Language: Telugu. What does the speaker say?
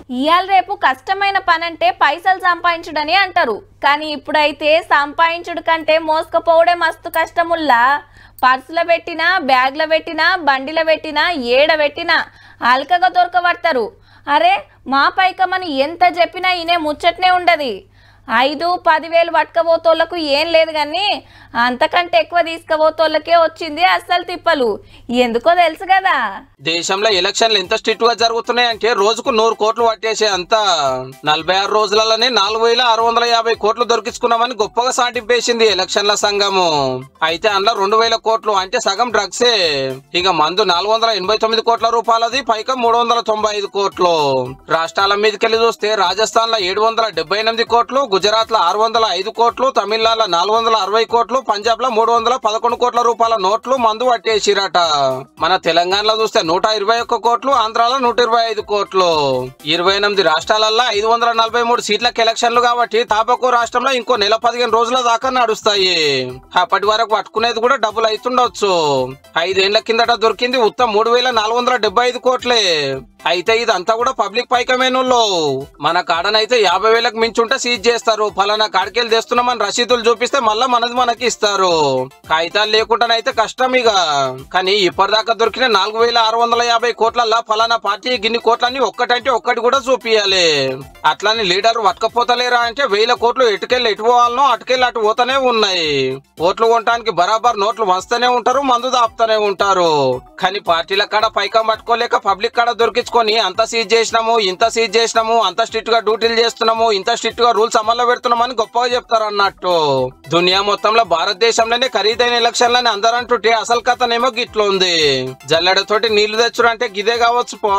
ఇయాల రేపు కష్టమైన పని అంటే పైసలు సంపాదించుడని అంటారు. కానీ ఇప్పుడైతే సంపాదించుడు కంటే మోసుకపోవడే మస్తు కష్టముల్లా. పర్సులో పెట్టినా, బ్యాగ్లో పెట్టినా, బండిలో పెట్టినా, ఏడ పెట్టినా అల్కగా దొరకబడతారు. అరే మా పైకమని ఎంత చెప్పినా ఈయనే ముచ్చట్నే ఉండదు. 5-10 వేలు పట్టుకపోతోళ్లకు ఏం లేదు, కానీ అంతకంటే ఎక్కువ తీసుకుపోతోళ్ళకే వచ్చింది అస్సలు తిప్పలు. ఎందుకో తెలుసు కదా. దేశంలో ఎలక్షన్లు ఎంత స్ట్రిక్ట్ గా జరుగుతున్నాయంటే రోజుకు 100 కోట్లు పట్టేసే అంత 46 రోజులలోనే 4650 కోట్లు దొరికించుకున్నామని గొప్పగా సాటింపేసింది ఎలక్షన్ల సంఘము. అయితే అందులో 2000 కోట్లు అంటే సగం డ్రగ్సే. ఇక మందు 489 కోట్ల రూపాయలది, పైకం 395 కోట్లు. రాష్ట్రాల మీదకెళ్ళి చూస్తే రాజస్థాన్ లో 778 కోట్లు, గుజరాత్ లో 605 కోట్లు, తమిళనాడులో 460 కోట్లు, పంజాబ్ లో 311 కోట్ల రూపాయల నోట్లు మందు పట్టేసిరట. మన తెలంగాణలో చూస్తే 121 కోట్లు, ఆంధ్రాలో 125 కోట్లు. 28 రాష్ట్రాలలో 543 సీట్లకు ఎలక్షన్లు కాబట్టి తాపకో రాష్ట్రంలో ఇంకో నెల 15 రోజుల దాకా నడుస్తాయి. అప్పటి వరకు పట్టుకునేది కూడా డబ్బులు అవుతుండొచ్చు. 5 ఏళ్ల కిందట దొరికింది ఉత్తం 3475 కోట్లే. అయితే ఇదంతా కూడా పబ్లిక్ పైకమేనుల్లో. మన కాడనైతే 50,000కు మించుంటే సీజ్ చేస్తారు. ఫలానా కాడికెళ్ళి తెస్తున్నామని రసీదులు చూపిస్తే మళ్ళా మనది మనకి ఇస్తారు. కాగితాలు లేకుండానైతే కష్టం ఇక. కానీ ఇప్పటిదాకా దొరికిన 4650 కోట్లల్లా ఫలానా పార్టీ గిన్ని కోట్లని ఒక్కటంటే ఒక్కటి కూడా చూపియాలి. అట్లాని లీడర్ పట్టుకపోతలేరా అంటే 1000 కోట్లు ఎటుకెళ్ళి ఎటు పోవాలనో అటుకెళ్ళి అటు పోతూనే ఉన్నాయి. ఓట్లు కొనడానికి బరాబర్ నోట్లు వస్తూనే ఉంటారు, మందు దాపుతూనే ఉంటారు. కానీ పార్టీల కాడ పైకం పట్టుకోలేక పబ్లిక్ కాడ దొరికించుకొని అంత సీజ్ చేసినాము, ఇంత సీజ్ చేసినాము, అంత స్ట్రిక్ట్ గా డ్యూటీలు చేస్తున్నాము, ఇంత స్ట్రిక్ట్ గా రూల్స్ అమల్లో పెడుతున్నామని గొప్పగా చెప్తారు అన్నట్టు. దునియా మొత్తంలో భారతదేశంలోనే ఖరీదైన ఎలక్షన్లని అందరంటుంటే అసలు కథనేమో గిట్లుంది. జల్లెడతోటి నీళ్లు తెచ్చుడు అంటే గిదే కావచ్చు పో.